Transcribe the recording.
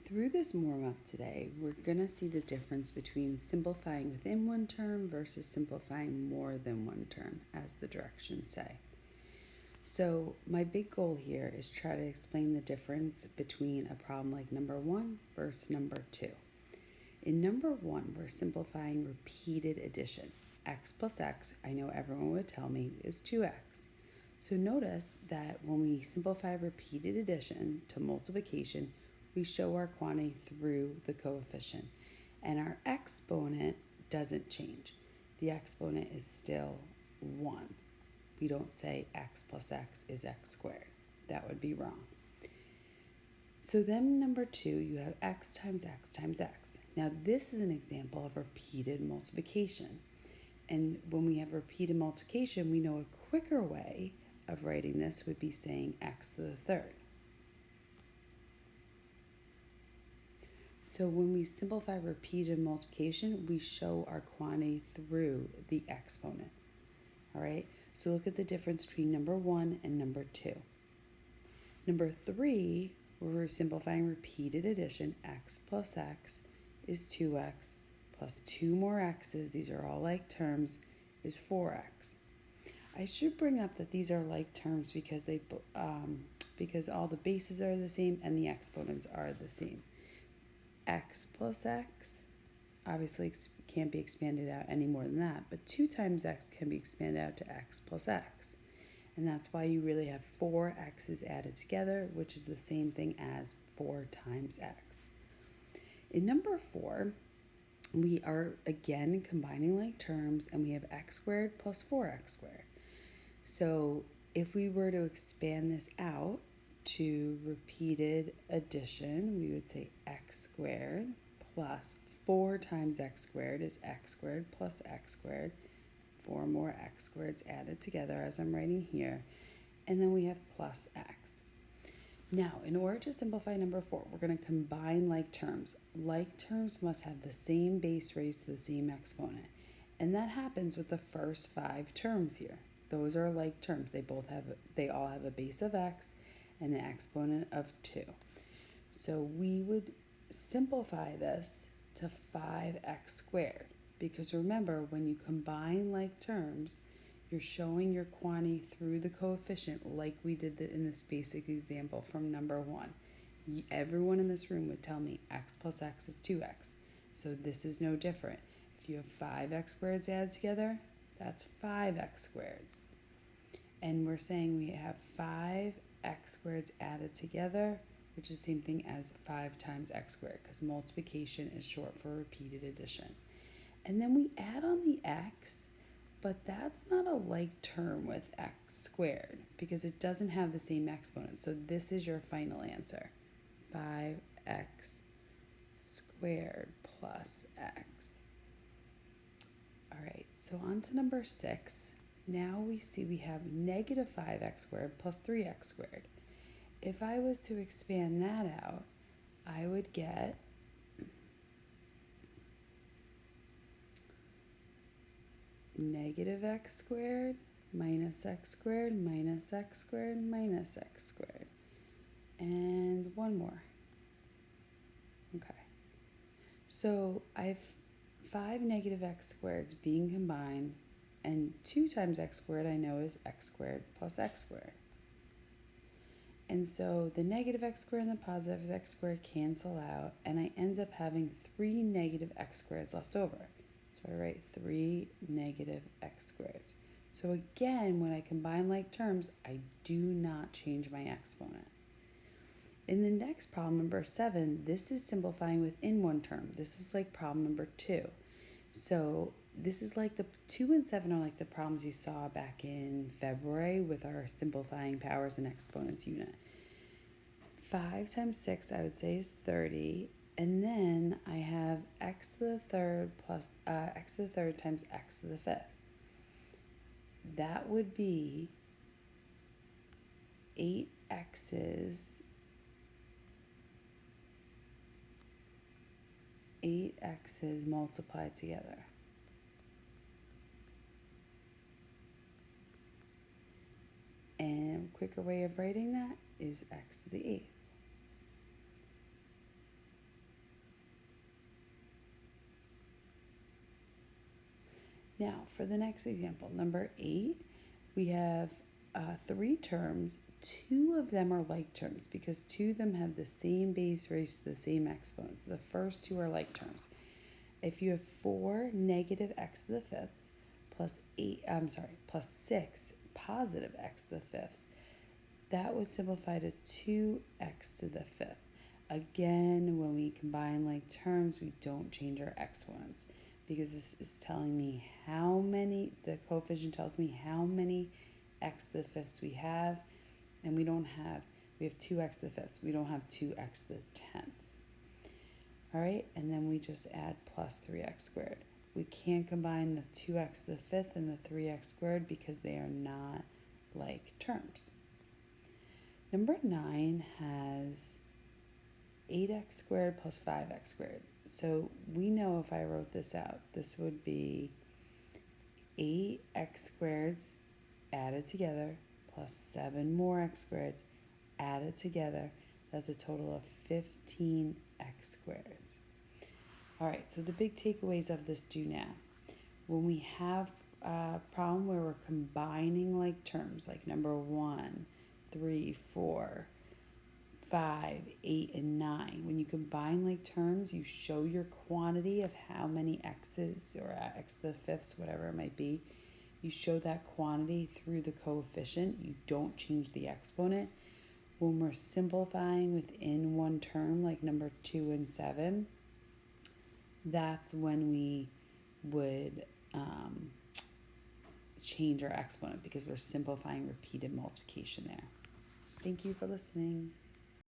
Through this warm-up today, we're going to see the difference between simplifying within one term versus simplifying more than one term, as the directions say. So my big goal here is try to explain the difference between a problem like number 1 versus number 2. In number 1, we're simplifying repeated addition. X plus x, I know everyone would tell me, is 2x. So notice that when we simplify repeated addition to multiplication, we show our quantity through the coefficient, and our exponent doesn't change. The exponent is still 1. We don't say x plus x is x squared. That would be wrong. So then number 2, you have x times x times x. Now this is an example of repeated multiplication. And when we have repeated multiplication, we know a quicker way of writing this would be saying x to the third. So when we simplify repeated multiplication, we show our quantity through the exponent. All right, so look at the difference between number 1 and number 2. Number 3, where we're simplifying repeated addition, x plus x is 2x plus 2 more x's, these are all like terms, is 4x. I should bring up that these are like terms because because all the bases are the same and the exponents are the same. X plus x obviously can't be expanded out any more than that, but 2 times x can be expanded out to x plus x. And that's why you really have 4 x's added together, which is the same thing as 4 times x. In number 4, we are again combining like terms, and we have x squared plus 4x squared. So if we were to expand this out to repeated addition, we would say x squared plus 4 times x squared is x squared plus x squared. 4 more x squareds added together as I'm writing here. And then we have plus x. Now, in order to simplify number 4, we're going to combine like terms. Like terms must have the same base raised to the same exponent. And that happens with the first 5 terms here. Those are like terms. They all have a base of x and an exponent of 2. So we would simplify this to 5x squared, because remember, when you combine like terms, you're showing your quantity through the coefficient like we did in this basic example from number 1. Everyone in this room would tell me x plus x is 2x. So this is no different. If you have 5x squareds added together, that's 5x squareds. And we're saying we have 5x squareds added together, which is the same thing as 5 times x squared, because multiplication is short for repeated addition. And then we add on the x, but that's not a like term with x squared because it doesn't have the same exponent. So this is your final answer, 5x squared plus x. All right, so on to number 6. Now we see we have negative 5x squared plus 3x squared. If I was to expand that out, I would get negative x squared minus x squared minus x squared minus x squared. And one more. Okay. So I have 5 negative x squareds being combined, and 2 times x squared I know is x squared plus x squared. And so the negative x squared and the positive x squared cancel out, and I end up having 3 negative x squareds left over. So I write 3 negative x squareds. So again, when I combine like terms, I do not change my exponent. In the next problem, number 7, this is simplifying within one term. This is like problem number 2. So this is like the 2 and 7 are like the problems you saw back in February with our simplifying powers and exponents unit. 5 times 6, I would say, is 30. And then I have x to the third plus x to the third times x to the 5th. That would be 8 x's multiplied together. And a quicker way of writing that is x to the 8th. Now, for the next example, number 8, we have 3 terms. 2 of them are like terms because 2 of them have the same base raised to the same exponents. The first 2 are like terms. If you have 4 negative x to the fifths plus 6 positive x to the fifths, that would simplify to 2x to the fifth. Again, when we combine like terms, we don't change our exponents because this is telling me how many, the coefficient tells me how many x to the fifths we have, and we have 2x to the fifths. We don't have 2x to the tenths. All right, and then we just add plus 3x squared. We can't combine the 2x to the fifth and the 3x squared because they are not like terms. Number 9 has 8x squared plus 5x squared. So we know if I wrote this out, this would be 8x squareds added together plus 7 more x squareds added together. That's a total of 15x squareds. All right, so the big takeaways of this do now. When we have a problem where we're combining like terms, like number 1, 3, 4, 5, 8, and 9. When you combine like terms, you show your quantity of how many x's or x to the fifths, whatever it might be. You show that quantity through the coefficient. You don't change the exponent. When we're simplifying within one term, like number 2 and 7, that's when we would change our exponent because we're simplifying repeated multiplication there. Thank you for listening.